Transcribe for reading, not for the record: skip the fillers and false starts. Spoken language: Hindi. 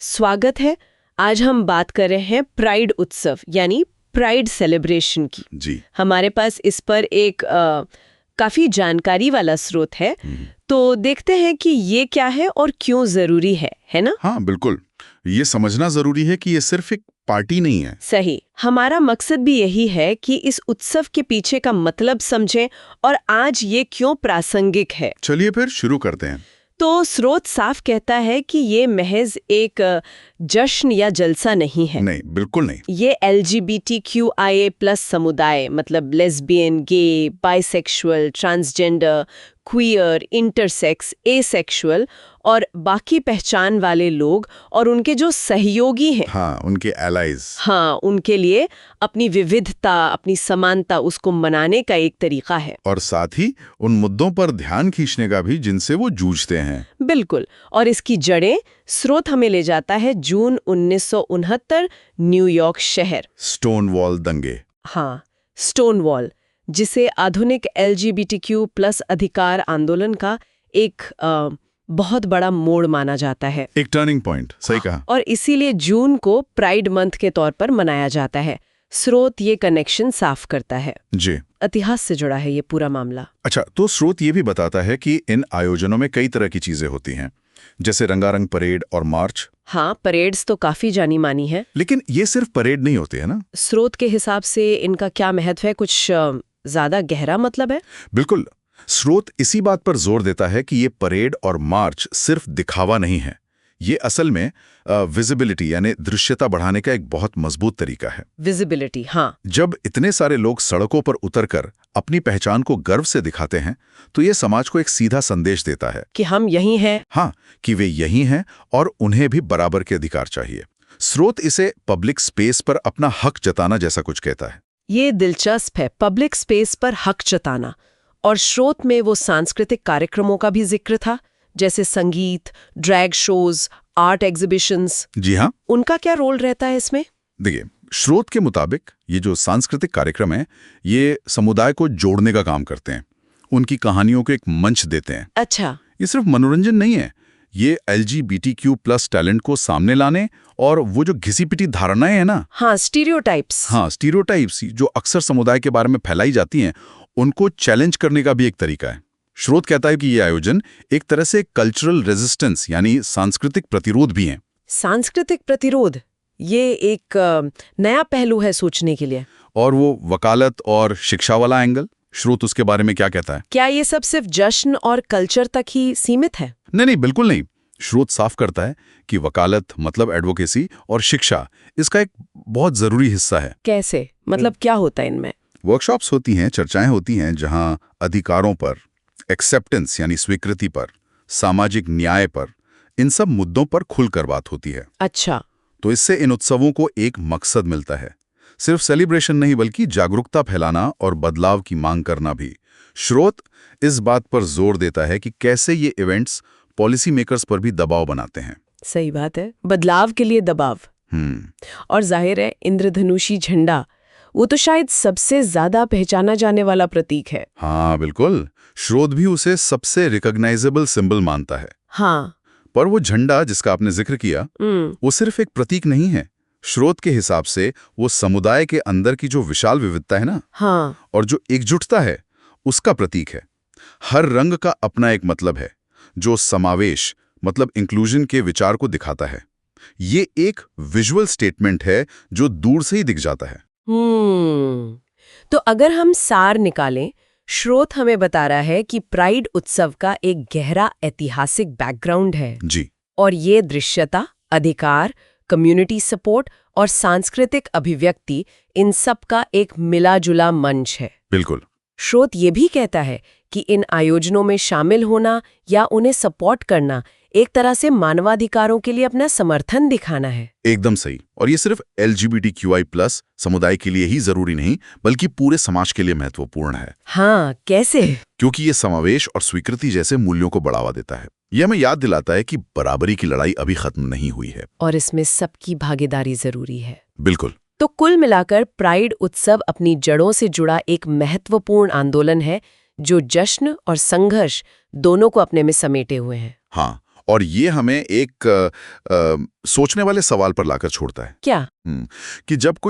स्वागत है। आज हम बात कर रहे हैं प्राइड उत्सव यानी प्राइड सेलिब्रेशन की। जी। हमारे पास इस पर एक काफी जानकारी वाला स्रोत है, तो देखते हैं कि ये क्या है और क्यों जरूरी है ना? हाँ, बिल्कुल। ये समझना जरूरी है कि ये सिर्फ एक पार्टी नहीं है। सही। हमारा मकसद भी यही है कि इस उत्सव के पीछे का मतलब समझें और आज ये क्यों प्रासंगिक है। चलिए फिर शुरू करते हैं। तो स्रोत साफ कहता है कि ये महज एक जश्न या जलसा नहीं है। नहीं, बिल्कुल नहीं। ये LGBTQIA+ समुदाय मतलब lesbian, gay, bisexual, transgender, queer, intersex, asexual और बाकी पहचान वाले लोग और उनके जो सहयोगी हैं, हाँ, उनके एलाइज। हाँ, उनके लिए अपनी विविधता, अपनी समानता उसको मनाने का एक तरीका है। और साथ ही उन मुद्दों पर ध्यान खींचने का भी जिनसे वो जूझते हैं। बिल्कुल। और इसकी जड़ें स्रोत हमें ले जाता है जून 1969, न्यूयॉर्क शहर। स्टोनवॉल दंगे। हाँ, स्टोनवॉल, जिसे आधुनिक LGBTQ+ अधिकार आंदोलन का एक बहुत बड़ा मोड़ माना जाता है। एक टर्निंग पॉइंट, सही कहा। और इसीलिए जून को प्राइड मंथ के तौर पर मनाया जाता है। स्रोत ये कनेक्शन साफ करता है। जी। इतिहास से जुड़ा है ये पूरा मामला। अच्छा, तो स्रोत ये भी बताता है कि इन आयोजनों में कई तरह की चीजें होती हैं, जैसे रंगारंग परेड और मार्च। हाँ, परेड्स तो काफी जानी मानी है। लेकिन ये सिर्फ परेड नहीं होते है ना? स्रोत के हिसाब से इनका क्या महत्व है? कुछ ज्यादा गहरा मतलब है? बिल्कुल। स्रोत इसी बात पर जोर देता है कि ये परेड और मार्च सिर्फ दिखावा नहीं है। ये असल में विजिबिलिटी यानी दृश्यता बढ़ाने का एक बहुत मजबूत तरीका है। विजिबिलिटी, हाँ। जब इतने सारे लोग सड़कों पर उतरकर अपनी पहचान को गर्व से दिखाते हैं, तो ये समाज को एक सीधा संदेश देता है कि हम यही हैं। हाँ, कि वे यही हैं और उन्हें भी बराबर के अधिकार चाहिए। स्रोत इसे पब्लिक स्पेस पर अपना हक जताना जैसा कुछ कहता है। ये दिलचस्प है, पब्लिक स्पेस पर हक जताना। और स्रोत में वो सांस्कृतिक कार्यक्रमों का भी जिक्र था, जैसे संगीत, ड्रैग शोज, आर्ट एग्जीबिशंस। जी हाँ। उनका क्या रोल रहता है इसमें? देखिए, स्रोत के मुताबिक ये जो सांस्कृतिक कार्यक्रम है, ये समुदाय को जोड़ने का काम करते हैं, उनकी कहानियों को एक मंच देते हैं। अच्छा। ये सिर्फ मनोरंजन नहीं है, ये LGBTQ+ टैलेंट को सामने लाने और वो जो घिसी-पिटी धारणाएं हैं ना, हाँ, स्टीरियोटाइप्स। हाँ, स्टीरियोटाइप्स जो अक्सर समुदाय के बारे में फैलाई जाती हैं, उनको चैलेंज करने का भी एक तरीका है। स्रोत कहता है कि ये आयोजन एक तरह से कल्चरल रेजिस्टेंस यानी सांस्कृतिक प्रतिरोध भी है। सांस्कृतिक प्रतिरोध, ये एक नया पहलू है सोचने के लिए। और वो वकालत और शिक्षा वाला एंगल, स्रोत उसके बारे में क्या कहता है? क्या ये सब सिर्फ जश्न और कल्चर तक ही सीमित है? नहीं, बिल्कुल नहीं। स्रोत साफ करता है कि वकालत मतलब एडवोकेसी और शिक्षा इसका एक बहुत जरूरी हिस्सा है। कैसे? मतलब क्या होता है इनमें? वर्कशॉप्स होती हैं, चर्चाएं होती हैं, जहां अधिकारों पर, एक्सेप्टेंस यानी स्वीकृति पर, सामाजिक न्याय पर, इन सब मुद्दों पर खुलकर बात होती है। अच्छा। तो इससे इन उत्सवों को एक मकसद मिलता है, सिर्फ सेलिब्रेशन नहीं बल्कि जागरूकता फैलाना और बदलाव की मांग करना भी। स्रोत इस बात पर जोर देता है कि कैसे ये इवेंट्स पॉलिसी मेकर्स पर भी दबाव बनाते हैं। सही बात है, बदलाव के लिए दबाव। और जाहिर है इंद्रधनुषी झंडा, वो तो शायद सबसे ज्यादा पहचाना जाने वाला प्रतीक है। हाँ बिल्कुल, स्रोत भी उसे सबसे रिकॉग्नाइजेबल सिंबल मानता है। हाँ। पर वो झंडा जिसका आपने जिक्र किया, वो सिर्फ एक प्रतीक नहीं है। स्रोत के हिसाब से वो समुदाय के अंदर की जो विशाल विविधता है ना, हाँ, और जो एकजुटता है, उसका प्रतीक है। हर रंग का अपना एक मतलब है, जो समावेश मतलब इंक्लूजन के विचार को दिखाता है। ये एक विजुअल स्टेटमेंट है जो दूर से ही दिख जाता है। तो अगर हम सार निकालें, स्रोत हमें बता रहा है कि प्राइड उत्सव का एक गहरा ऐतिहासिक बैकग्राउंड है। जी। और ये दृश्यता, अधिकार, कम्युनिटी सपोर्ट और सांस्कृतिक अभिव्यक्ति, इन सब का एक मिला-जुला मंच है। बिल्कुल। स्रोत ये भी कहता है कि इन आयोजनों में शामिल होना या उन्हें सपोर्ट करना एक तरह से मानवाधिकारों के लिए अपना समर्थन दिखाना है। एकदम सही। और ये सिर्फ LGBTQI+ समुदाय के लिए ही जरूरी नहीं, बल्कि पूरे समाज के लिए महत्वपूर्ण है। हाँ, कैसे? क्योंकि ये समावेश और स्वीकृति जैसे मूल्यों को बढ़ावा देता है। ये हमें याद दिलाता है कि बराबरी की लड़ाई अभी खत्म नहीं हुई है और इसमें सबकी भागीदारी जरूरी है। बिल्कुल। तो कुल मिलाकर प्राइड उत्सव अपनी जड़ों से जुड़ा एक महत्वपूर्ण आंदोलन है, जो जश्न और संघर्ष दोनों को अपने में समेटे हुए हैं। हाँ, और ये हमें एक सोचने वाले सवाल पर लाकर छोड़ता है क्या? कि जब कोई